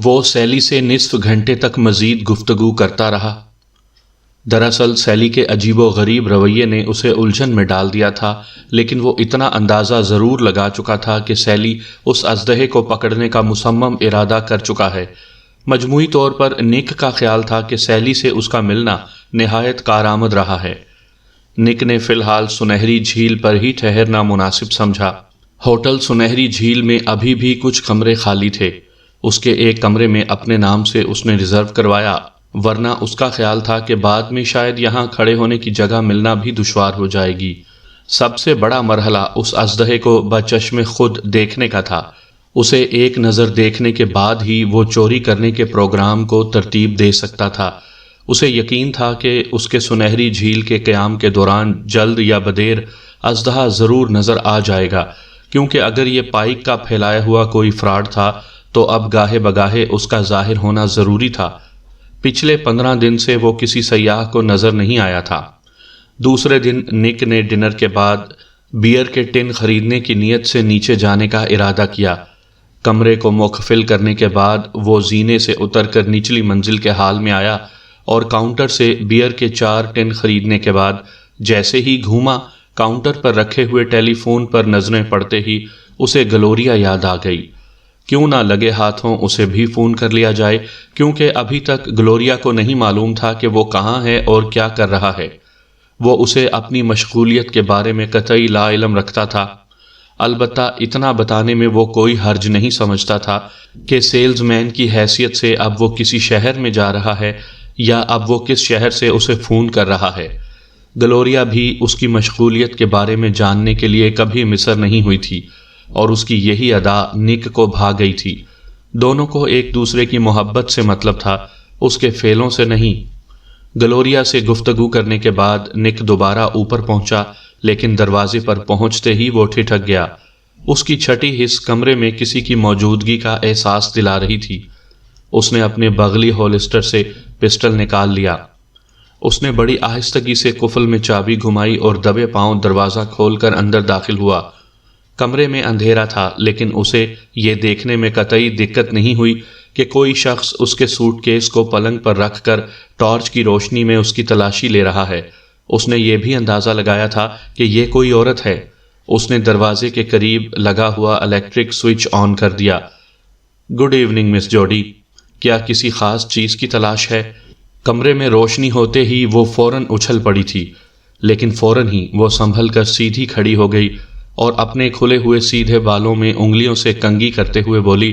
وہ سیلی سے نصف گھنٹے تک مزید گفتگو کرتا رہا۔ دراصل سیلی کے عجیب و غریب رویے نے اسے الجھن میں ڈال دیا تھا، لیکن وہ اتنا اندازہ ضرور لگا چکا تھا کہ سیلی اس اژدہے کو پکڑنے کا مصمم ارادہ کر چکا ہے۔ مجموعی طور پر نک کا خیال تھا کہ سیلی سے اس کا ملنا نہایت کارآمد رہا ہے۔ نک نے فی الحال سنہری جھیل پر ہی ٹھہرنا مناسب سمجھا۔ ہوٹل سنہری جھیل میں ابھی بھی کچھ کمرے خالی تھے۔ اس کے ایک کمرے میں اپنے نام سے اس نے ریزرو کروایا، ورنہ اس کا خیال تھا کہ بعد میں شاید یہاں کھڑے ہونے کی جگہ ملنا بھی دشوار ہو جائے گی۔ سب سے بڑا مرحلہ اس اژدہے کو بچشم خود دیکھنے کا تھا۔ اسے ایک نظر دیکھنے کے بعد ہی وہ چوری کرنے کے پروگرام کو ترتیب دے سکتا تھا۔ اسے یقین تھا کہ اس کے سنہری جھیل کے قیام کے دوران جلد یا بدیر اژدہا ضرور نظر آ جائے گا، کیونکہ اگر یہ پائک کا پھیلایا ہوا کوئی فراڈ تھا تو اب گاہے بگاہے اس کا ظاہر ہونا ضروری تھا۔ پچھلے 15 دن سے وہ کسی سیاح کو نظر نہیں آیا تھا۔ دوسرے دن نک نے ڈنر کے بعد بیئر کے ٹن خریدنے کی نیت سے نیچے جانے کا ارادہ کیا۔ کمرے کو مقفل کرنے کے بعد وہ زینے سے اتر کر نچلی منزل کے ہال میں آیا اور کاؤنٹر سے بیئر کے 4 ٹن خریدنے کے بعد جیسے ہی گھوما، کاؤنٹر پر رکھے ہوئے ٹیلی فون پر نظریں پڑتے ہی اسے گلوریا یاد آ گئی۔ کیوں نہ لگے ہاتھوں اسے بھی فون کر لیا جائے، کیونکہ ابھی تک گلوریا کو نہیں معلوم تھا کہ وہ کہاں ہے اور کیا کر رہا ہے۔ وہ اسے اپنی مشغولیت کے بارے میں قطعی لا علم رکھتا تھا، البتہ اتنا بتانے میں وہ کوئی حرج نہیں سمجھتا تھا کہ سیلز مین کی حیثیت سے اب وہ کسی شہر میں جا رہا ہے یا اب وہ کس شہر سے اسے فون کر رہا ہے۔ گلوریا بھی اس کی مشغولیت کے بارے میں جاننے کے لیے کبھی مصر نہیں ہوئی تھی، اور اس کی یہی ادا نک کو بھا گئی تھی۔ دونوں کو ایک دوسرے کی محبت سے مطلب تھا، اس کے فعلوں سے نہیں۔ گلوریا سے گفتگو کرنے کے بعد نک دوبارہ اوپر پہنچا، لیکن دروازے پر پہنچتے ہی وہ ٹھٹک گیا۔ اس کی چھٹی حس کمرے میں کسی کی موجودگی کا احساس دلا رہی تھی۔ اس نے اپنے بغلی ہولسٹر سے پسٹل نکال لیا۔ اس نے بڑی آہستگی سے قفل میں چابی گھمائی اور دبے پاؤں دروازہ کھول کر اندر داخل ہوا۔ کمرے میں اندھیرا تھا، لیکن اسے یہ دیکھنے میں قطعی دقت نہیں ہوئی کہ کوئی شخص اس کے سوٹ کیس کو پلنگ پر رکھ کر ٹارچ کی روشنی میں اس کی تلاشی لے رہا ہے۔ اس نے یہ بھی اندازہ لگایا تھا کہ یہ کوئی عورت ہے۔ اس نے دروازے کے قریب لگا ہوا الیکٹرک سوئچ آن کر دیا۔ گڈ ایوننگ مس جوڈی، کیا کسی خاص چیز کی تلاش ہے؟ کمرے میں روشنی ہوتے ہی وہ فوراً اچھل پڑی تھی، لیکن فوراً ہی وہ سنبھل کر سیدھی کھڑی ہو گئی اور اپنے کھلے ہوئے سیدھے بالوں میں انگلیوں سے کنگھی کرتے ہوئے بولی،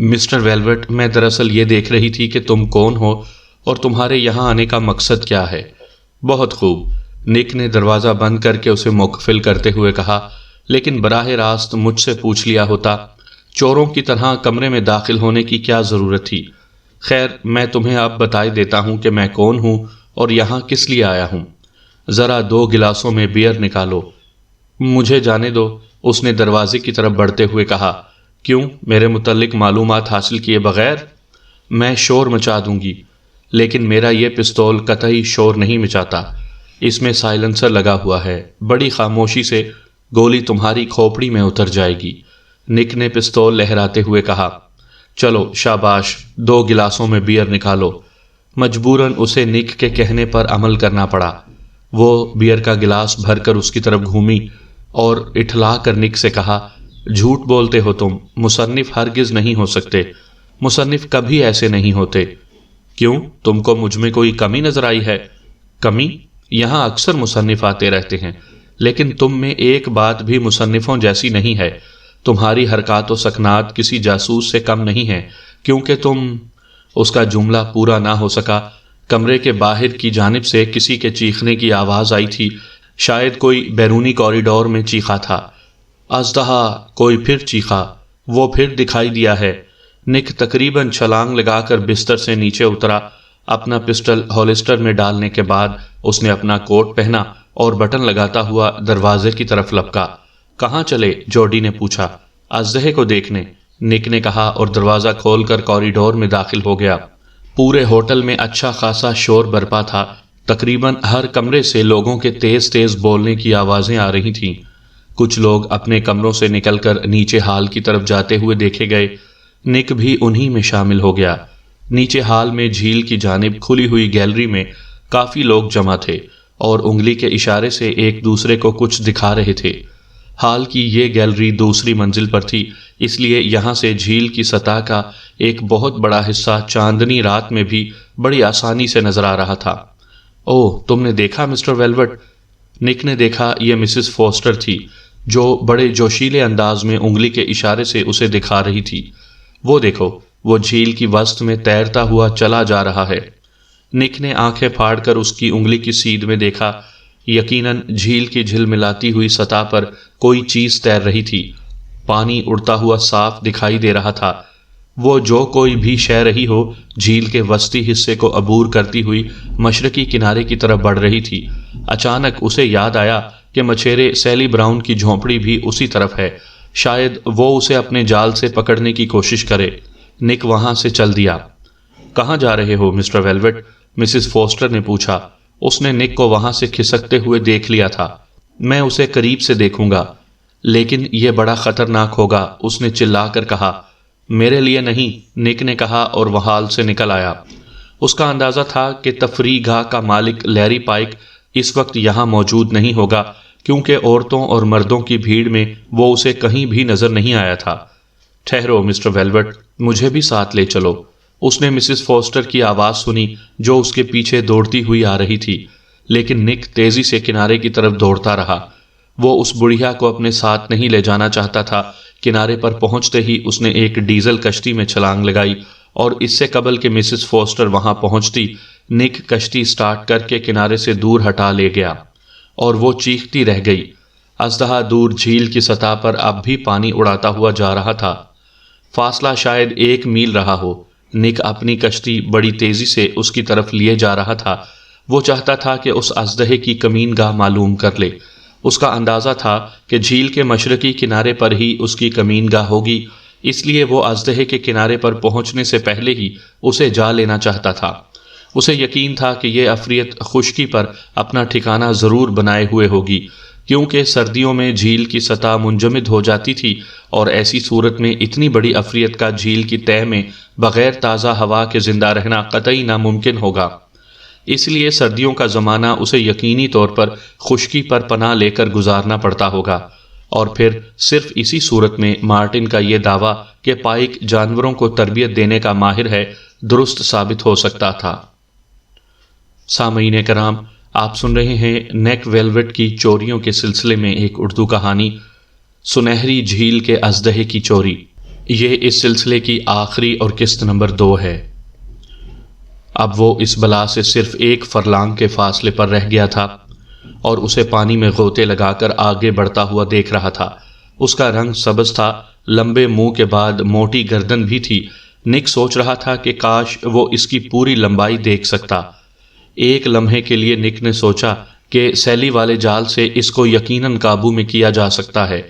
مسٹر ویلوٹ، میں دراصل یہ دیکھ رہی تھی کہ تم کون ہو اور تمہارے یہاں آنے کا مقصد کیا ہے۔ بہت خوب، نک نے دروازہ بند کر کے اسے مقفل کرتے ہوئے کہا، لیکن براہ راست مجھ سے پوچھ لیا ہوتا، چوروں کی طرح کمرے میں داخل ہونے کی کیا ضرورت تھی؟ خیر، میں تمہیں اب بتائی دیتا ہوں کہ میں کون ہوں اور یہاں کس لیے آیا ہوں۔ ذرا 2 گلاسوں میں بیئر نکالو۔ مجھے جانے دو، اس نے دروازے کی طرف بڑھتے ہوئے کہا۔ کیوں؟ میرے متعلق معلومات حاصل کیے بغیر؟ میں شور مچا دوں گی، لیکن میرا یہ پستول قطعی شور نہیں مچاتا۔ اس میں سائلنسر لگا ہوا ہے، بڑی خاموشی سے گولی تمہاری کھوپڑی میں اتر جائے گی۔ نک نے پستول لہراتے ہوئے کہا۔ چلو شاباش، 2 گلاسوں میں بیئر نکالو۔ مجبوراً اسے نک کے کہنے پر عمل کرنا پڑا۔ وہ بیئر کا گلاس بھر کر اس کی طرف گھومی اور اٹھلا کر نک سے کہا، جھوٹ بولتے ہو تم، مصنف ہرگز نہیں ہو سکتے، مصنف کبھی ایسے نہیں ہوتے۔ کیوں؟ تم کو مجھ میں کوئی کمی نظر آئی ہے؟ کمی؟ یہاں اکثر مصنف آتے رہتے ہیں، لیکن تم میں ایک بات بھی مصنفوں جیسی نہیں ہے۔ تمہاری حرکات و سکنات کسی جاسوس سے کم نہیں ہیں، کیونکہ تم… اس کا جملہ پورا نہ ہو سکا۔ کمرے کے باہر کی جانب سے کسی کے چیخنے کی آواز آئی تھی، شاید کوئی بیرونی کوریڈور میں چیخا تھا۔ اژدہا! کوئی پھر چیخا، وہ پھر دکھائی دیا ہے۔ نک تقریباً چھلانگ لگا کر بستر سے نیچے اترا۔ اپنا پسٹل ہولسٹر میں ڈالنے کے بعد اس نے اپنا کوٹ پہنا اور بٹن لگاتا ہوا دروازے کی طرف لپکا۔ کہاں چلے؟ جوڈی نے پوچھا۔ اژدہے کو دیکھنے، نک نے کہا اور دروازہ کھول کر کوریڈور میں داخل ہو گیا۔ پورے ہوٹل میں اچھا خاصا شور برپا تھا۔ تقریباً ہر کمرے سے لوگوں کے تیز تیز بولنے کی آوازیں آ رہی تھیں۔ کچھ لوگ اپنے کمروں سے نکل کر نیچے ہال کی طرف جاتے ہوئے دیکھے گئے۔ نک بھی انہی میں شامل ہو گیا۔ نیچے ہال میں جھیل کی جانب کھلی ہوئی گیلری میں کافی لوگ جمع تھے اور انگلی کے اشارے سے ایک دوسرے کو کچھ دکھا رہے تھے۔ ہال کی یہ گیلری دوسری منزل پر تھی، اس لیے یہاں سے جھیل کی سطح کا ایک بہت بڑا حصہ چاندنی رات میں بھی بڑی آسانی سے نظر آ رہا تھا۔ اوہ، تم نے دیکھا مسٹر ویلوٹ؟ نک نے دیکھا یہ مسز فوسٹر تھی جو بڑے جوشیلے انداز میں انگلی کے اشارے سے اسے دکھا رہی تھی۔ وہ دیکھو، وہ جھیل کی وسط میں تیرتا ہوا چلا جا رہا ہے۔ نک نے آنکھیں پھاڑ کر اس کی انگلی کی سیدھ میں دیکھا۔ یقیناً جھیل کی جھلملاتی ہوئی سطح پر کوئی چیز تیر رہی تھی۔ پانی اڑتا ہوا صاف دکھائی دے رہا تھا۔ وہ جو کوئی بھی شے رہی ہو، جھیل کے وسطی حصے کو عبور کرتی ہوئی مشرقی کنارے کی طرف بڑھ رہی تھی۔ اچانک اسے یاد آیا کہ مچھیرے سیلی براؤن کی جھونپڑی بھی اسی طرف ہے، شاید وہ اسے اپنے جال سے پکڑنے کی کوشش کرے۔ نک وہاں سے چل دیا۔ کہاں جا رہے ہو مسٹر ویلوٹ؟ مسز فوسٹر نے پوچھا۔ اس نے نک کو وہاں سے کھسکتے ہوئے دیکھ لیا تھا۔ میں اسے قریب سے دیکھوں گا، لیکن یہ بڑا خطرناک ہوگا، اس نے چلا کر کہا۔ میرے لیے نہیں، نک نے کہا اور وہ ہال سے نکل آیا۔ اس کا اندازہ تھا کہ تفریح گاہ کا مالک لیری پائک اس وقت یہاں موجود نہیں ہوگا، کیونکہ عورتوں اور مردوں کی بھیڑ میں وہ اسے کہیں بھی نظر نہیں آیا تھا۔ ٹھہرو مسٹر ویلوٹ، مجھے بھی ساتھ لے چلو۔ اس نے مسز فوسٹر کی آواز سنی جو اس کے پیچھے دوڑتی ہوئی آ رہی تھی، لیکن نک تیزی سے کنارے کی طرف دوڑتا رہا۔ وہ اس بڑھیا کو اپنے ساتھ نہیں لے جانا چاہتا تھا۔ کنارے پر پہنچتے ہی اس نے ایک ڈیزل کشتی میں چھلانگ لگائی، اور اس سے قبل کہ مسز فوسٹر وہاں پہنچتی، نک کشتی سٹارٹ کر کے کنارے سے دور ہٹا لے گیا، اور وہ چیختی رہ گئی۔ اژدہا دور جھیل کی سطح پر اب بھی پانی اڑاتا ہوا جا رہا تھا۔ فاصلہ شاید 1 میل رہا ہو۔ نک اپنی کشتی بڑی تیزی سے اس کی طرف لیے جا رہا تھا۔ وہ چاہتا تھا کہ اس اژدہے کی کمین گاہ معلوم کر لے۔ اس کا اندازہ تھا کہ جھیل کے مشرقی کنارے پر ہی اس کی کمین گاہ ہوگی، اس لیے وہ اژدہے کے کنارے پر پہنچنے سے پہلے ہی اسے جا لینا چاہتا تھا۔ اسے یقین تھا کہ یہ عفریت خشکی پر اپنا ٹھکانہ ضرور بنائے ہوئے ہوگی، کیونکہ سردیوں میں جھیل کی سطح منجمد ہو جاتی تھی، اور ایسی صورت میں اتنی بڑی عفریت کا جھیل کی تہہ میں بغیر تازہ ہوا کے زندہ رہنا قطعی ناممکن ہوگا۔ اس لیے سردیوں کا زمانہ اسے یقینی طور پر خشکی پر پناہ لے کر گزارنا پڑتا ہوگا، اور پھر صرف اسی صورت میں مارٹن کا یہ دعویٰ کہ پائک جانوروں کو تربیت دینے کا ماہر ہے درست ثابت ہو سکتا تھا۔ سامعین کرام، آپ سن رہے ہیں نیک ویلوٹ کی چوریوں کے سلسلے میں ایک اردو کہانی، سنہری جھیل کے اژدہے کی چوری۔ یہ اس سلسلے کی آخری اور قسط نمبر 2 ہے۔ اب وہ اس بلا سے صرف 1 فرلانگ کے فاصلے پر رہ گیا تھا، اور اسے پانی میں غوطے لگا کر آگے بڑھتا ہوا دیکھ رہا تھا۔ اس کا رنگ سبز تھا، لمبے منہ کے بعد موٹی گردن بھی تھی۔ نک سوچ رہا تھا کہ کاش وہ اس کی پوری لمبائی دیکھ سکتا۔ ایک لمحے کے لیے نک نے سوچا کہ سیلی والے جال سے اس کو یقیناً قابو میں کیا جا سکتا ہے،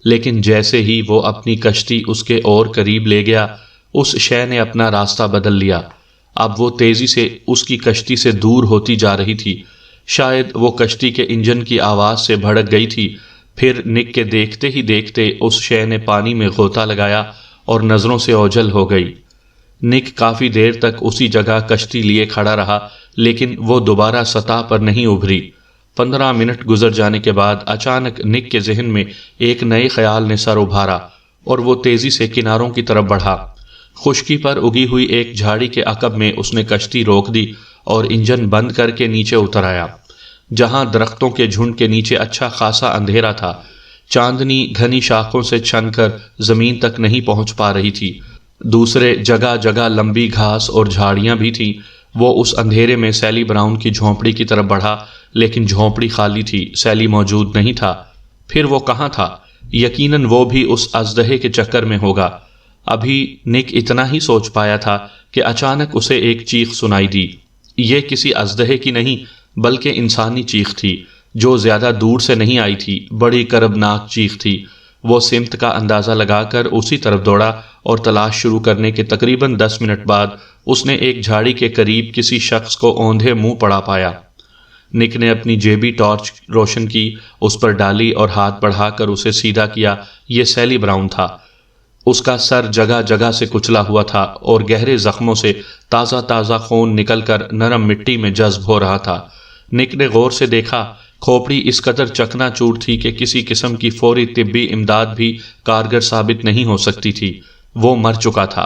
لیکن جیسے ہی وہ اپنی کشتی اس کے اور قریب لے گیا، اس شے نے اپنا راستہ بدل لیا۔ اب وہ تیزی سے اس کی کشتی سے دور ہوتی جا رہی تھی۔ شاید وہ کشتی کے انجن کی آواز سے بھڑک گئی تھی۔ پھر نک کے دیکھتے ہی دیکھتے اس شے نے پانی میں غوطہ لگایا اور نظروں سے اوجھل ہو گئی۔ نک کافی دیر تک اسی جگہ کشتی لیے کھڑا رہا، لیکن وہ دوبارہ سطح پر نہیں ابھری۔ 15 منٹ گزر جانے کے بعد اچانک نک کے ذہن میں ایک نئے خیال نے سر ابھارا، اور وہ تیزی سے کناروں کی طرف بڑھا۔ خشکی پر اگی ہوئی ایک جھاڑی کے عقب میں اس نے کشتی روک دی اور انجن بند کر کے نیچے اتر آیا، جہاں درختوں کے جھنڈ کے نیچے اچھا خاصا اندھیرا تھا۔ چاندنی گھنی شاخوں سے چھن کر زمین تک نہیں پہنچ پا رہی تھی۔ دوسرے جگہ جگہ لمبی گھاس اور جھاڑیاں بھی تھیں۔ وہ اس اندھیرے میں سیلی براؤن کی جھونپڑی کی طرف بڑھا، لیکن جھونپڑی خالی تھی، سیلی موجود نہیں تھا۔ پھر وہ کہاں تھا؟ یقیناً وہ بھی اس اژدہے کے چکر میں ہوگا۔ ابھی نک اتنا ہی سوچ پایا تھا کہ اچانک اسے ایک چیخ سنائی دی۔ یہ کسی اژدہے کی نہیں بلکہ انسانی چیخ تھی، جو زیادہ دور سے نہیں آئی تھی، بڑی کربناک چیخ تھی۔ وہ سمت کا اندازہ لگا کر اسی طرف دوڑا، اور تلاش شروع کرنے کے تقریباً 10 منٹ بعد اس نے ایک جھاڑی کے قریب کسی شخص کو اوندھے منہ پڑا پایا۔ نک نے اپنی جیبی ٹارچ روشن کی، اس پر ڈالی اور ہاتھ بڑھا کر اسے سیدھا کیا۔ یہ سیلی براؤن تھا۔ اس کا سر جگہ جگہ سے کچلا ہوا تھا اور گہرے زخموں سے تازہ تازہ خون نکل کر نرم مٹی میں جذب ہو رہا تھا۔ نک نے غور سے دیکھا، کھوپڑی اس قدر چکنا چور تھی کہ کسی قسم کی فوری طبی امداد بھی کارگر ثابت نہیں ہو سکتی تھی۔ وہ مر چکا تھا۔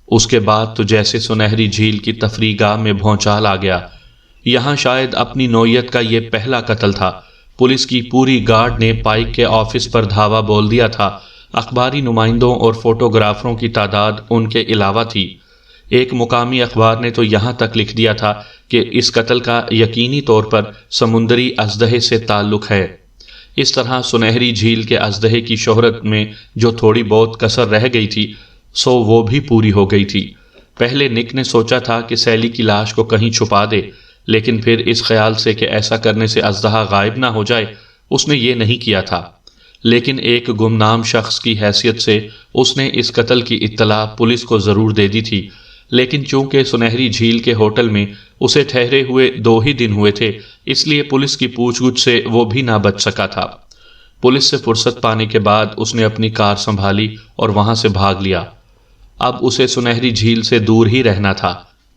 اس کے بعد تو جیسے سنہری جھیل کی تفریح گاہ میں بھونچال آ گیا۔ یہاں شاید اپنی نوعیت کا یہ پہلا قتل تھا۔ پولیس کی پوری گارڈ نے پائک کے آفس پر دھاوا بول دیا تھا۔ اخباری نمائندوں اور فوٹوگرافروں کی تعداد ان کے علاوہ تھی۔ ایک مقامی اخبار نے تو یہاں تک لکھ دیا تھا کہ اس قتل کا یقینی طور پر سمندری اژدہے سے تعلق ہے۔ اس طرح سنہری جھیل کے اژدہے کی شہرت میں جو تھوڑی بہت کسر رہ گئی تھی سو وہ بھی پوری ہو گئی تھی۔ پہلے نک نے سوچا تھا کہ سیلی کی لاش کو کہیں چھپا دے، لیکن پھر اس خیال سے کہ ایسا کرنے سے اژدہا غائب نہ ہو جائے اس نے یہ نہیں کیا تھا۔ لیکن ایک گمنام شخص کی حیثیت سے اس نے اس قتل کی اطلاع پولیس کو ضرور دے دی تھی، لیکن چونکہ سنہری جھیل کے ہوٹل میں اسے ٹھہرے ہوئے 2 ہی دن ہوئے تھے، اس لیے پولیس کی پوچھ گچھ سے وہ بھی نہ بچ سکا تھا۔ پولیس سے فرصت پانے کے بعد اس نے اپنی کار سنبھالی اور وہاں سے بھاگ لیا۔ اب اسے سنہری جھیل سے دور ہی رہنا تھا،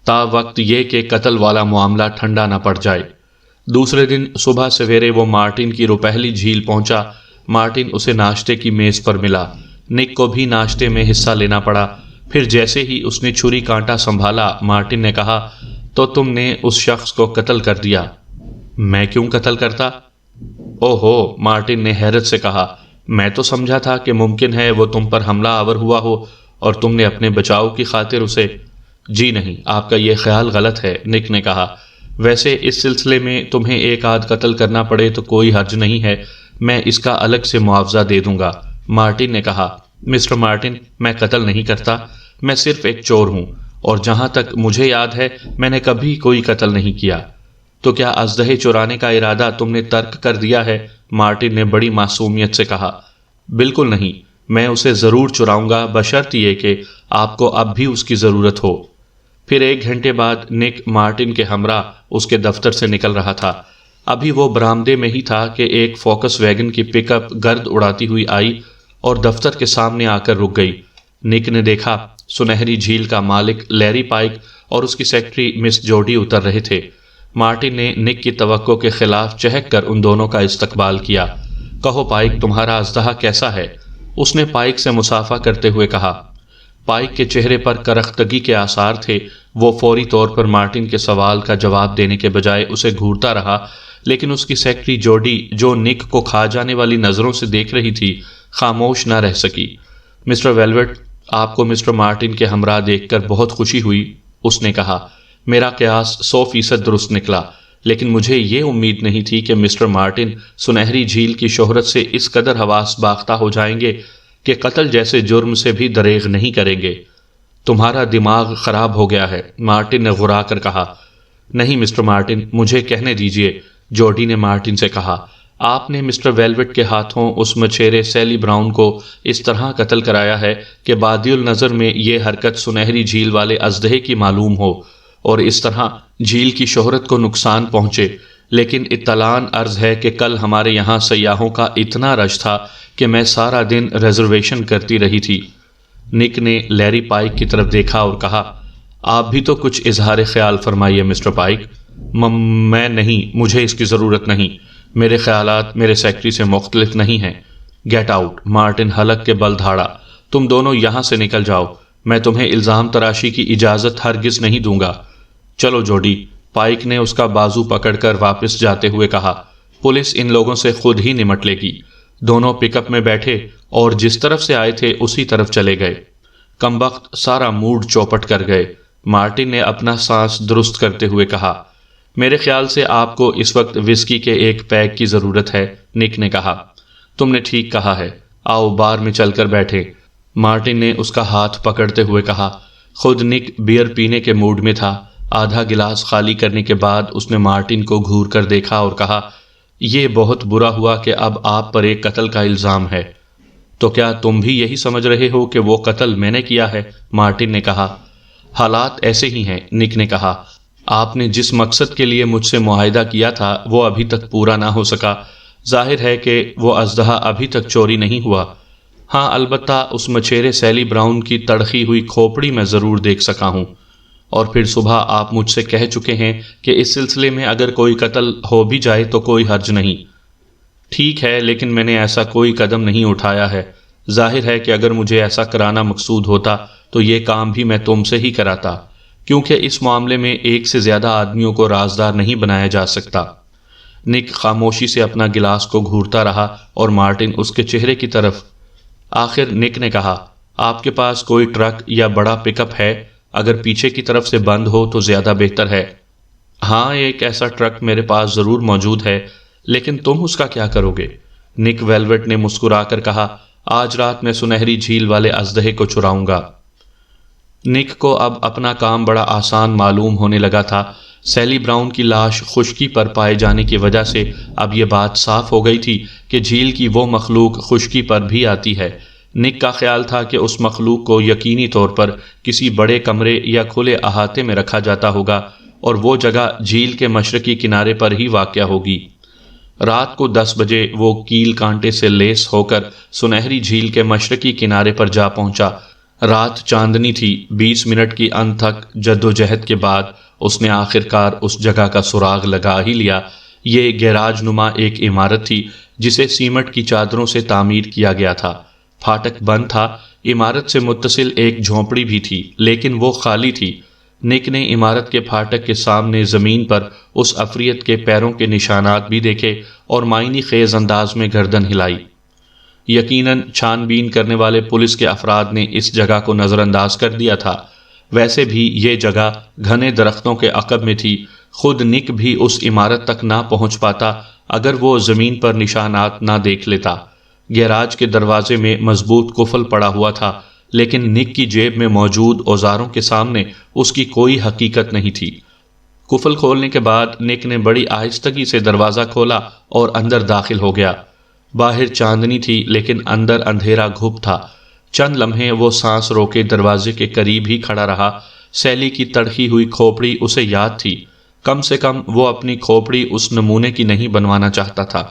تا وقت یہ کہ قتل والا معاملہ ٹھنڈا نہ پڑ جائے۔ دوسرے دن صبح سویرے وہ مارٹن کی روپہلی جھیل پہنچا۔ مارٹن اسے ناشتے کی میز پر ملا۔ نک کو بھی ناشتے میں حصہ لینا پڑا۔ پھر جیسے ہی اس نے چھری کانٹا سنبھالا، مارٹن نے کہا، تو تم نے اس شخص کو قتل کر دیا۔ میں کیوں قتل کرتا؟ اوہو، مارٹن نے حیرت سے کہا، میں تو سمجھا تھا کہ ممکن ہے وہ تم پر حملہ آور ہوا ہو اور تم نے اپنے بچاؤ کی خاطر اسے… جی نہیں، آپ کا یہ خیال غلط ہے، نک نے کہا۔ ویسے اس سلسلے میں تمہیں ایک آدھ قتل کرنا پڑے تو کوئی حرج نہیں ہے، میں اس کا الگ سے معاوضہ دے دوں گا۔ مارٹن نے کہا، مسٹر مارٹن، میں قتل نہیں کرتا، میں صرف ایک چور ہوں، اور جہاں تک مجھے یاد ہے میں نے کبھی کوئی قتل نہیں کیا۔ تو کیا اژدہے چرانے کا ارادہ تم نے ترک کر دیا ہے؟ مارٹن نے بڑی معصومیت سے کہا۔ بالکل نہیں، میں اسے ضرور چراؤں گا، بشرط یہ کہ آپ کو اب بھی اس کی ضرورت ہو۔ پھر 1 گھنٹے بعد نک مارٹن کے ہمراہ اس کے دفتر سے نکل رہا تھا۔ ابھی وہ برآمدے میں ہی تھا کہ ایک فوکس ویگن کی پک اپ گرد اڑاتی ہوئی آئی اور دفتر کے سامنے آ کر رک گئی۔ نک نے دیکھا سنہری جھیل کا مالک لیری پائک اور اس کی سیکرٹری مس جوڈی اتر رہے تھے۔ مارٹن نے نک کی توقع کے خلاف چہک کر ان دونوں کا استقبال کیا۔ کہو پائک، تمہارا اژدہا کیسا ہے؟ اس نے پائک سے مصافحہ کرتے ہوئے کہا۔ پائک کے چہرے پر کرختگی کے آثار تھے۔ وہ فوری طور پر مارٹن کے سوال کا جواب دینے کے بجائے اسے گھورتا رہا، لیکن اس کی سیکرٹری جوڈی، جو نک کو کھا جانے والی نظروں سے دیکھ رہی تھی، خاموش نہ رہ سکی۔ مسٹر ویلوٹ، آپ کو مسٹر مارٹن کے ہمراہ دیکھ کر بہت خوشی ہوئی، اس نے کہا۔ میرا قیاس 100% درست نکلا، لیکن مجھے یہ امید نہیں تھی کہ مسٹر مارٹن سنہری جھیل کی شہرت سے اس قدر حواس باختہ ہو جائیں گے کہ قتل جیسے جرم سے بھی دریغ نہیں کریں گے۔ تمہارا دماغ خراب ہو گیا ہے، مارٹن نے غرا کر کہا۔ نہیں مسٹر مارٹن، مجھے کہنے دیجئے، جوڈی نے مارٹن سے کہا۔ آپ نے مسٹر ویلوٹ کے ہاتھوں اس مچھیرے سیلی براؤن کو اس طرح قتل کرایا ہے کہ بادی النظر میں یہ حرکت سنہری جھیل والے اژدہے کی معلوم ہو اور اس طرح جھیل کی شہرت کو نقصان پہنچے۔ لیکن اطلاعاً عرض ہے کہ کل ہمارے یہاں سیاحوں کا اتنا رش تھا کہ میں سارا دن ریزرویشن کرتی رہی تھی۔ نک نے لیری پائک کی طرف دیکھا اور کہا، آپ بھی تو کچھ اظہار خیال فرمائیے مسٹر پائک۔ میں نہیں، مجھے اس کی ضرورت نہیں، میرے خیالات میرے سیکرٹری سے مختلف نہیں ہیں۔ گیٹ آؤٹ، مارٹن حلق کے بل دھاڑا، تم دونوں یہاں سے نکل جاؤ، میں تمہیں الزام تراشی کی اجازت ہرگز نہیں دوں گا۔ چلو جوڈی، پائک نے اس کا بازو پکڑ کر واپس جاتے ہوئے کہا، پولیس ان لوگوں سے خود ہی نمٹ لے گی۔ دونوں پک اپ میں بیٹھے اور جس طرف سے آئے تھے اسی طرف چلے گئے۔ کمبخت سارا موڈ چوپٹ کر گئے۔ مارٹن نے اپنا سانس درست کرتے ہوئے کہا، میرے خیال سے آپ کو اس وقت وسکی کے ایک پیک کی ضرورت ہے، نک نے کہا۔ تم نے ٹھیک کہا ہے، آؤ بار میں چل کر بیٹھے، مارٹن نے اس کا ہاتھ پکڑتے ہوئے کہا۔ خود نک بیئر پینے کے موڈ میں تھا۔ آدھا گلاس خالی کرنے کے بعد اس نے مارٹن کو گھور کر دیکھا اور کہا، یہ بہت برا ہوا کہ اب آپ پر ایک قتل کا الزام ہے۔ تو کیا تم بھی یہی سمجھ رہے ہو کہ وہ قتل میں نے کیا ہے؟ مارٹن نے کہا۔ حالات ایسے ہی ہیں، نک نے کہا۔ آپ نے جس مقصد کے لیے مجھ سے معاہدہ کیا تھا وہ ابھی تک پورا نہ ہو سکا۔ ظاہر ہے کہ وہ اژدہا ابھی تک چوری نہیں ہوا۔ ہاں البتہ اس مچھیرے سیلی براؤن کی تڑخی ہوئی کھوپڑی میں ضرور دیکھ سکا ہوں، اور پھر صبح آپ مجھ سے کہہ چکے ہیں کہ اس سلسلے میں اگر کوئی قتل ہو بھی جائے تو کوئی حرج نہیں۔ ٹھیک ہے، لیکن میں نے ایسا کوئی قدم نہیں اٹھایا ہے۔ ظاہر ہے کہ اگر مجھے ایسا کرانا مقصود ہوتا تو یہ کام بھی میں تم سے ہی کراتا، کیونکہ اس معاملے میں ایک سے زیادہ آدمیوں کو رازدار نہیں بنایا جا سکتا۔ نک خاموشی سے اپنا گلاس کو گھورتا رہا اور مارٹن اس کے چہرے کی طرف۔ آخر نک نے کہا، آپ کے پاس کوئی ٹرک یا بڑا پک اپ ہے؟ اگر پیچھے کی طرف سے بند ہو تو زیادہ بہتر ہے۔ ہاں، ایک ایسا ٹرک میرے پاس ضرور موجود ہے، لیکن تم اس کا کیا کرو گے؟ نک ویلوٹ نے مسکرا کر کہا، آج رات میں سنہری جھیل والے اژدہے کو چراؤں گا۔ نک کو اب اپنا کام بڑا آسان معلوم ہونے لگا تھا۔ سیلی براؤن کی لاش خشکی پر پائے جانے کی وجہ سے اب یہ بات صاف ہو گئی تھی کہ جھیل کی وہ مخلوق خشکی پر بھی آتی ہے۔ نک کا خیال تھا کہ اس مخلوق کو یقینی طور پر کسی بڑے کمرے یا کھلے احاطے میں رکھا جاتا ہوگا، اور وہ جگہ جھیل کے مشرقی کنارے پر ہی واقع ہوگی۔ رات کو 10 بجے وہ کیل کانٹے سے لیس ہو کر سنہری جھیل کے مشرقی کنارے پر جا پہنچا۔ رات چاندنی تھی۔ 20 منٹ کی انتھک جدوجہد کے بعد اس نے آخرکار اس جگہ کا سراغ لگا ہی لیا۔ یہ گیراج نما ایک عمارت تھی جسے سیمنٹ کی چادروں سے تعمیر کیا گیا تھا۔ پھاٹک بند تھا۔ عمارت سے متصل ایک جھونپڑی بھی تھی، لیکن وہ خالی تھی۔ نک نے عمارت کے پھاٹک کے سامنے زمین پر اس عفریت کے پیروں کے نشانات بھی دیکھے اور معنی خیز انداز میں گردن ہلائی۔ یقیناً چھان بین کرنے والے پولیس کے افراد نے اس جگہ کو نظر انداز کر دیا تھا۔ ویسے بھی یہ جگہ گھنے درختوں کے عقب میں تھی۔ خود نک بھی اس عمارت تک نہ پہنچ پاتا اگر وہ زمین پر نشانات نہ دیکھ لیتا۔ گیراج کے دروازے میں مضبوط قفل پڑا ہوا تھا، لیکن نک کی جیب میں موجود اوزاروں کے سامنے اس کی کوئی حقیقت نہیں تھی۔ قفل کھولنے کے بعد نک نے بڑی آہستگی سے دروازہ کھولا اور اندر داخل ہو گیا۔ باہر چاندنی تھی، لیکن اندر اندھیرا گھپ تھا۔ چند لمحے وہ سانس روکے دروازے کے قریب ہی کھڑا رہا۔ سیلی کی تڑخی ہوئی کھوپڑی اسے یاد تھی۔ کم سے کم وہ اپنی کھوپڑی اس نمونے کی نہیں بنوانا چاہتا تھا۔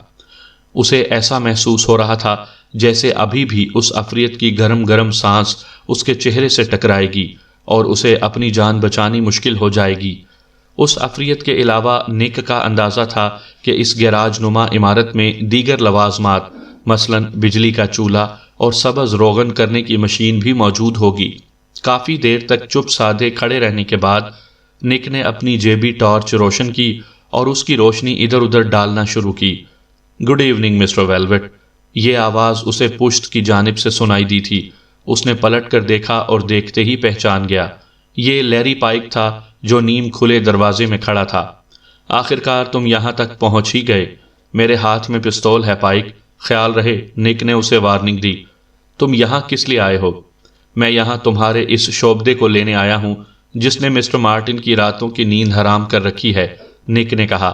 اسے ایسا محسوس ہو رہا تھا جیسے ابھی بھی اس عفریت کی گرم گرم سانس اس کے چہرے سے ٹکرائے گی اور اسے اپنی جان بچانی مشکل ہو جائے گی۔ اس عفریت کے علاوہ نک کا اندازہ تھا کہ اس گیراج نما عمارت میں دیگر لوازمات، مثلاً بجلی کا چولہا اور سبز روغن کرنے کی مشین بھی موجود ہوگی۔ کافی دیر تک چپ سادھے کھڑے رہنے کے بعد نک نے اپنی جیبی ٹارچ روشن کی اور اس کی روشنی ادھر ادھر ڈالنا شروع کی۔ گڈ ایوننگ مسٹر ویلوٹ، یہ آواز اسے پشت کی جانب سے سنائی دی تھی۔ اس نے پلٹ کر دیکھا اور دیکھتے ہی پہچان گیا۔ یہ لیری پائک تھا جو نیم کھلے دروازے میں کھڑا تھا۔ آخرکار تم یہاں تک پہنچ ہی گئے۔ میرے ہاتھ میں پستول ہے پائک، خیال رہے، نک نے اسے وارننگ دی۔ تم یہاں کس لیے آئے ہو؟ میں یہاں تمہارے اس شعبدے کو لینے آیا ہوں جس نے مسٹر مارٹن کی راتوں کی نیند حرام کر رکھی ہے، نک نے کہا۔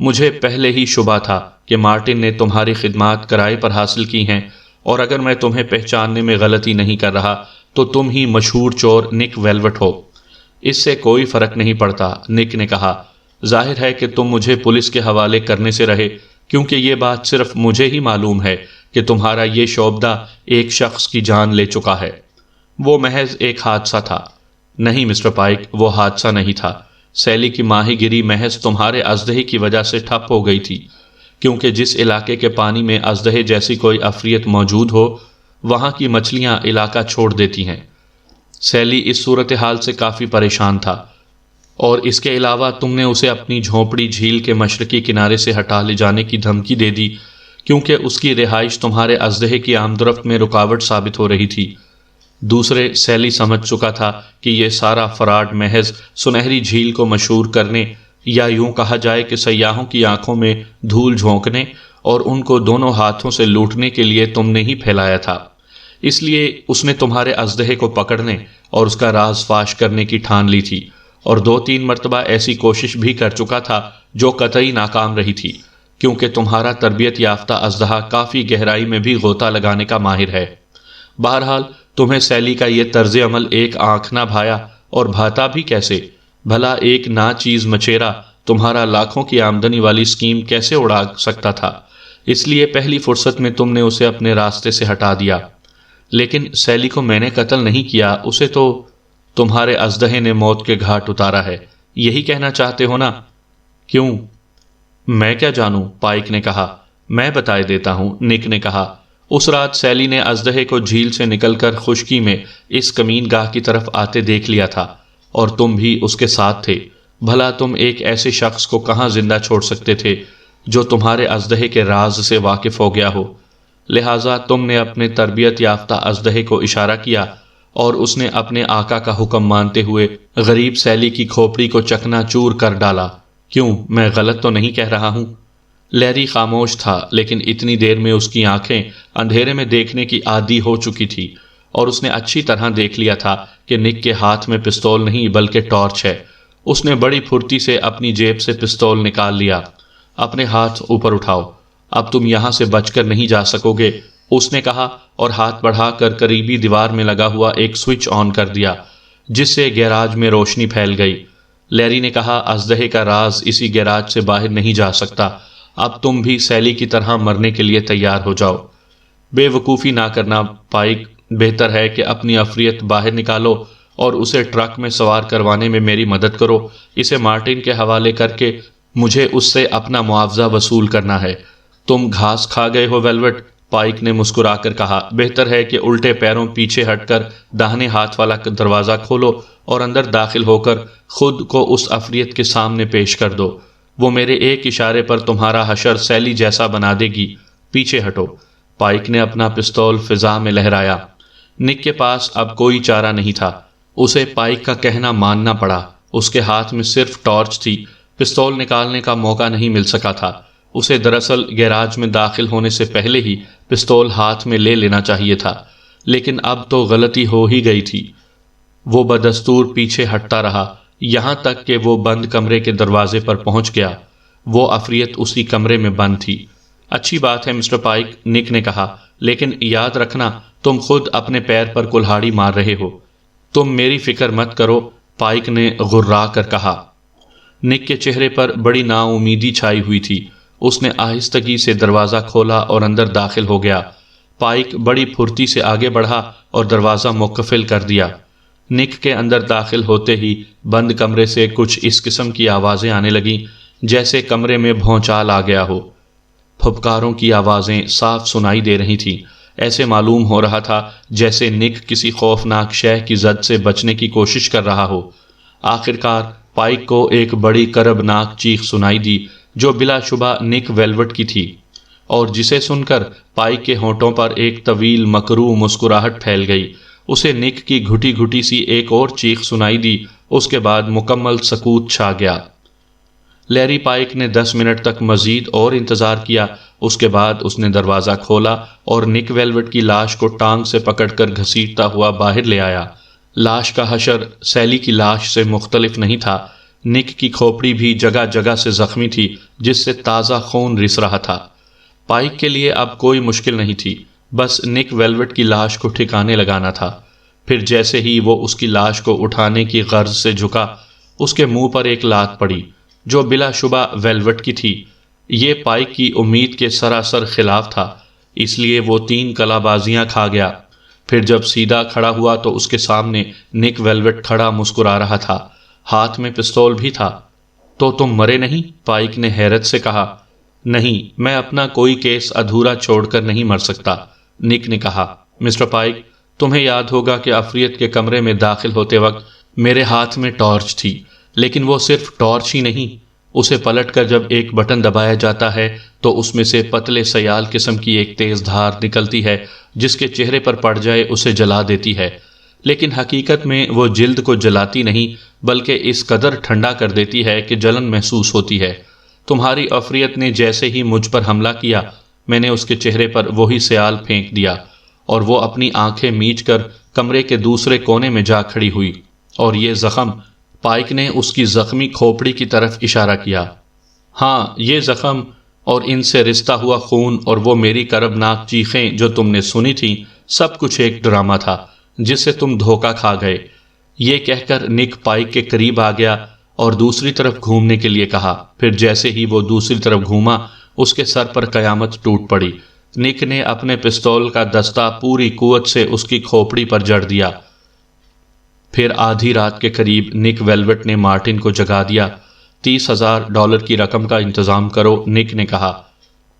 مجھے پہلے ہی شبہ تھا کہ مارٹن نے تمہاری خدمات کرائے پر حاصل کی ہیں، اور اگر میں تمہیں پہچاننے میں غلطی نہیں کر رہا تو تم ہی مشہور چور نک ویلوٹ ہو۔ اس سے کوئی فرق نہیں پڑتا، نک نے کہا۔ ظاہر ہے کہ تم مجھے پولیس کے حوالے کرنے سے رہے، کیونکہ یہ بات صرف مجھے ہی معلوم ہے کہ تمہارا یہ شعبدہ ایک شخص کی جان لے چکا ہے۔ وہ محض ایک حادثہ تھا۔ نہیں مسٹر پائک، وہ حادثہ نہیں تھا۔ سیلی کی ماہی گیری محض تمہارے اژدہے کی وجہ سے ٹھپ ہو گئی تھی، کیونکہ جس علاقے کے پانی میں اژدہے جیسی کوئی عفریت موجود ہو، وہاں کی مچھلیاں علاقہ چھوڑ دیتی ہیں۔ سیلی اس صورتحال سے کافی پریشان تھا، اور اس کے علاوہ تم نے اسے اپنی جھونپڑی جھیل کے مشرقی کنارے سے ہٹا لے جانے کی دھمکی دے دی، کیونکہ اس کی رہائش تمہارے اژدہے کی آمدرفت میں رکاوٹ ثابت ہو رہی تھی۔ دوسرے، سیلی سمجھ چکا تھا کہ یہ سارا فراڈ محض سنہری جھیل کو مشہور کرنے، یا یوں کہا جائے کہ سیاحوں کی آنکھوں میں دھول جھونکنے اور ان کو دونوں ہاتھوں سے لوٹنے کے لیے تم نے ہی پھیلایا تھا۔ اس لیے اس نے تمہارے اژدہے کو پکڑنے اور اس کا راز فاش کرنے کی ٹھان لی تھی، اور 2-3 مرتبہ ایسی کوشش بھی کر چکا تھا جو قطعی ناکام رہی تھی، کیونکہ تمہارا تربیت یافتہ اژدہا کافی گہرائی میں بھی غوطہ لگانے کا ماہر ہے۔ بہرحال تمہیں سیلی کا یہ طرز عمل ایک آنکھ نہ بھایا، اور بھاتا بھی کیسے؟ بھلا ایک ناچیز مچیرا تمہارا لاکھوں کی آمدنی والی اسکیم کیسے اڑا سکتا تھا؟ اس لیے پہلی فرصت میں تم نے اسے اپنے راستے سے ہٹا دیا۔ لیکن سیلی کو میں نے قتل نہیں کیا، اسے تو تمہارے اژدہے نے موت کے گھاٹ اتارا ہے، یہی کہنا چاہتے ہو نا؟ کیوں؟ میں کیا جانوں، پائک نے کہا۔ میں بتائے دیتا ہوں، نک نے کہا۔ اس رات سیلی نے اژدہے کو جھیل سے نکل کر خشکی میں اس کمین گاہ کی طرف آتے دیکھ لیا تھا، اور تم بھی اس کے ساتھ تھے۔ بھلا تم ایک ایسے شخص کو کہاں زندہ چھوڑ سکتے تھے جو تمہارے اژدہے کے راز سے واقف ہو گیا ہو؟ لہٰذا تم نے اپنے تربیت یافتہ اژدہے کو اشارہ کیا، اور اس نے اپنے آقا کا حکم مانتے ہوئے غریب سیلی کی کھوپڑی کو چکنا چور کر ڈالا۔ کیوں، میں غلط تو نہیں کہہ رہا ہوں؟ لیری خاموش تھا، لیکن اتنی دیر میں اس کی آنکھیں اندھیرے میں دیکھنے کی عادی ہو چکی تھی، اور اس نے اچھی طرح دیکھ لیا تھا کہ نک کے ہاتھ میں پستول نہیں بلکہ ٹارچ ہے۔ اس نے بڑی پھرتی سے اپنی جیب سے پستول نکال لیا۔ اپنے ہاتھ اوپر اٹھاؤ، اب تم یہاں سے بچ کر نہیں جا سکو گے، اس نے کہا، اور ہاتھ بڑھا کر قریبی دیوار میں لگا ہوا ایک سوئچ آن کر دیا، جس سے گیراج میں روشنی پھیل گئی۔ لیری نے کہا، اژدہے کا راز اسی گیراج سے باہر نہیں جا سکتا، اب تم بھی سیلی کی طرح مرنے کے لیے تیار ہو جاؤ۔ بے وقوفی نہ کرنا پائک، بہتر ہے کہ اپنی عفریت باہر نکالو اور اسے ٹرک میں سوار کروانے میں میری مدد کرو۔ اسے مارٹن کے حوالے کر کے مجھے اس سے اپنا معاوضہ وصول کرنا ہے۔ تم گھاس کھا گئے ہو ویلوٹ، پائک نے مسکرا کر کہا۔ بہتر ہے کہ الٹے پیروں پیچھے ہٹ کر داہنے ہاتھ والا دروازہ کھولو اور اندر داخل ہو کر خود کو اس عفریت کے سامنے پیش کر دو۔ وہ میرے ایک اشارے پر تمہارا حشر سیلی جیسا بنا دے گی۔ پیچھے ہٹو۔ پائک نے اپنا پستول فضا میں لہرایا۔ نک کے پاس اب کوئی چارہ نہیں تھا، اسے پائک کا کہنا ماننا پڑا۔ اس کے ہاتھ میں صرف ٹارچ تھی، پستول نکالنے کا موقع نہیں مل سکا تھا۔ اسے دراصل گیراج میں داخل ہونے سے پہلے ہی پستول ہاتھ میں لے لینا چاہیے تھا، لیکن اب تو غلطی ہو ہی گئی تھی۔ وہ بدستور پیچھے ہٹتا رہا، یہاں تک کہ وہ بند کمرے کے دروازے پر پہنچ گیا۔ وہ عفریت اسی کمرے میں بند تھی۔ اچھی بات ہے مسٹر پائک، نک نے کہا، لیکن یاد رکھنا تم خود اپنے پیر پر کلہاڑی مار رہے ہو۔ تم میری فکر مت کرو، پائک نے غرا کر کہا۔ نک کے چہرے پر بڑی نا امیدی چھائی ہوئی تھی۔ اس نے آہستگی سے دروازہ کھولا اور اندر داخل ہو گیا۔ پائک بڑی پھرتی سے آگے بڑھا اور دروازہ مقفل کر دیا۔ نک کے اندر داخل ہوتے ہی بند کمرے سے کچھ اس قسم کی آوازیں آنے لگیں جیسے کمرے میں بھونچال آ گیا ہو۔ پھپکاروں کی آوازیں صاف سنائی دے رہی تھیں۔ ایسے معلوم ہو رہا تھا جیسے نک کسی خوفناک شے کی زد سے بچنے کی کوشش کر رہا ہو۔ آخرکار پائک کو ایک بڑی کربناک چیخ سنائی دی جو بلا شبہ نک ویلوٹ کی تھی، اور جسے سن کر پائک کے ہونٹوں پر ایک طویل مکروہ مسکراہٹ پھیل گئی۔ اسے نک کی گھٹی گھٹی سی ایک اور چیخ سنائی دی، اس کے بعد مکمل سکوت چھا گیا۔ لیری پائک نے 10 منٹ تک مزید اور انتظار کیا۔ اس کے بعد اس نے دروازہ کھولا اور نک ویلوٹ کی لاش کو ٹانگ سے پکڑ کر گھسیٹتا ہوا باہر لے آیا۔ لاش کا حشر سیلی کی لاش سے مختلف نہیں تھا۔ نک کی کھوپڑی بھی جگہ جگہ سے زخمی تھی جس سے تازہ خون رس رہا تھا۔ پائک کے لیے اب کوئی مشکل نہیں تھی، بس نک ویلوٹ کی لاش کو ٹھکانے لگانا تھا۔ پھر جیسے ہی وہ اس کی لاش کو اٹھانے کی غرض سے جھکا، اس کے منہ پر ایک لات پڑی جو بلا شبہ ویلوٹ کی تھی۔ یہ پائک کی امید کے سراسر خلاف تھا، اس لیے وہ 3 کلابازیاں کھا گیا۔ پھر جب سیدھا کھڑا ہوا تو اس کے سامنے نک ویلوٹ کھڑا مسکرا رہا تھا، ہاتھ میں پستول بھی تھا۔ تو تم مرے نہیں؟ پائک نے حیرت سے کہا۔ نہیں، میں اپنا کوئی کیس ادھورا چھوڑ کر نہیں مر سکتا، نک نے کہا۔ مسٹر پائک، تمہیں یاد ہوگا کہ عفریت کے کمرے میں داخل ہوتے وقت میرے ہاتھ میں ٹارچ تھی، لیکن وہ صرف ٹارچ ہی نہیں، اسے پلٹ کر جب ایک بٹن دبایا جاتا ہے تو اس میں سے پتلے سیال قسم کی ایک تیز دھار نکلتی ہے جس کے چہرے پر پڑ جائے اسے جلا دیتی ہے، لیکن حقیقت میں وہ جلد کو جلاتی نہیں بلکہ اس قدر ٹھنڈا کر دیتی ہے کہ جلن محسوس ہوتی ہے۔ تمہاری عفریت نے جیسے ہی مجھ پر حملہ کیا، میں نے اس کے چہرے پر وہی سیال پھینک دیا اور وہ اپنی آنکھیں میچ کر کمرے کے دوسرے کونے میں جا کھڑی ہوئی۔ اور یہ زخم، پائک نے اس کی زخمی کھوپڑی کی طرف اشارہ کیا، ہاں یہ زخم اور ان سے رستا ہوا خون اور وہ میری کربناک چیخیں جو تم نے سنی تھیں، سب کچھ ایک ڈرامہ تھا جس سے تم دھوکہ کھا گئے۔ یہ کہہ کر نک پائک کے قریب آ گیا اور دوسری طرف گھومنے کے لیے کہا۔ پھر جیسے ہی وہ دوسری طرف گھوما، اس کے سر پر قیامت ٹوٹ پڑی۔ نک نے اپنے پستول کا دستہ پوری قوت سے اس کی کھوپڑی پر جڑ دیا۔ پھر آدھی رات کے قریب نک ویلوٹ نے مارٹن کو جگا دیا۔ $30,000 کی رقم کا انتظام کرو، نک نے کہا۔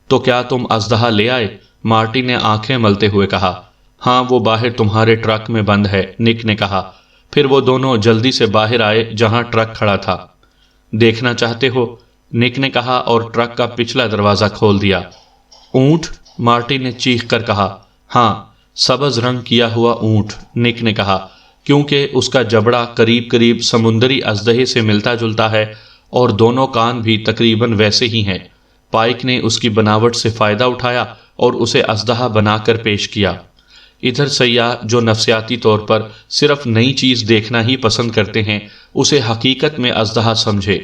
تو کیا تم اسلحہ لے آئے؟ مارٹن نے آنکھیں ملتے ہوئے کہا۔ ہاں، وہ باہر تمہارے ٹرک میں بند ہے، نک نے کہا۔ پھر وہ دونوں جلدی سے باہر آئے جہاں ٹرک کھڑا تھا۔ دیکھنا چاہتے ہو؟ نک نے کہا اور ٹرک کا پچھلا دروازہ کھول دیا۔ اونٹ؟ مارٹن نے چیخ کر کہا۔ ہاں، سبز رنگ کیا ہوا اونٹ، نک نے کہا، کیونکہ اس کا جبڑا قریب قریب سمندری اژدہے سے ملتا جلتا ہے اور دونوں کان بھی تقریباً ویسے ہی ہیں۔ پائک نے اس کی بناوٹ سے فائدہ اٹھایا اور اسے اژدہا بنا کر پیش کیا۔ ادھر سیاح جو نفسیاتی طور پر صرف نئی چیز دیکھنا ہی پسند کرتے ہیں اسے حقیقت میں اژدہا سمجھے،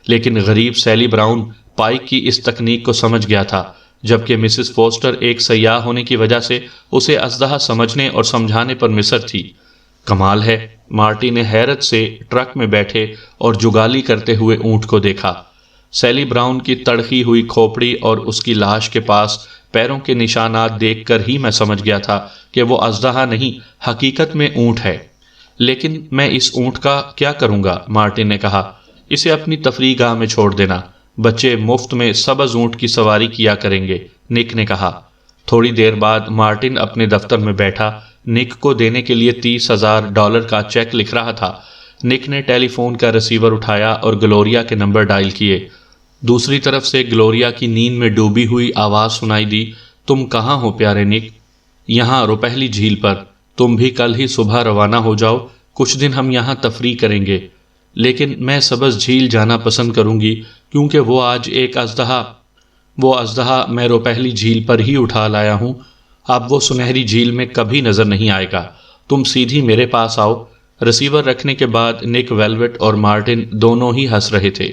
لیکن غریب سیلی براؤن پائک کی اس تکنیک کو سمجھ گیا تھا، جبکہ مسز فوسٹر ایک سیاح ہونے کی وجہ سے اسے اژدہا سمجھنے اور سمجھانے پر مصر تھی۔ کمال ہے، مارٹن نے حیرت سے ٹرک میں بیٹھے اور جگالی کرتے ہوئے اونٹ کو دیکھا۔ سیلی براؤن کی تڑخی ہوئی کھوپڑی اور اس کی لاش کے پاس پیروں کے نشانات دیکھ کر ہی میں سمجھ گیا تھا کہ وہ اژدہا نہیں، حقیقت میں اونٹ ہے۔ لیکن میں اس اونٹ کا کیا کروں گا؟ مارٹن نے کہا۔ اسے اپنی تفریح گاہ میں چھوڑ دینا، بچے مفت میں سبز اونٹ کی سواری کیا کریں گے، نک نے کہا۔ تھوڑی دیر بعد مارٹن اپنے دفتر میں بیٹھا، نک کو دینے کے لیے $30,000 کا چیک لکھ رہا تھا۔ نک نے ٹیلی فون کا ریسیور اٹھایا اور گلوریا کے نمبر ڈائل کیے۔ دوسری طرف سے گلوریا کی نیند میں ڈوبی ہوئی آواز سنائی دی۔ تم کہاں ہو پیارے نک؟ یہاں روپہلی جھیل پر۔ تم بھی کل ہی صبح روانہ ہو جاؤ، کچھ دن ہم یہاں تفریح کریں گے۔ لیکن میں سبز جھیل جانا پسند کروں گی کیونکہ وہ اژدہا میں روپہلی جھیل پر ہی اٹھا لایا ہوں۔ اب وہ سنہری جھیل میں کبھی نظر نہیں آئے گا۔ تم سیدھی میرے پاس آؤ۔ ریسیور رکھنے کے بعد نک ویلوٹ اور مارٹن دونوں ہی ہنس رہے تھے۔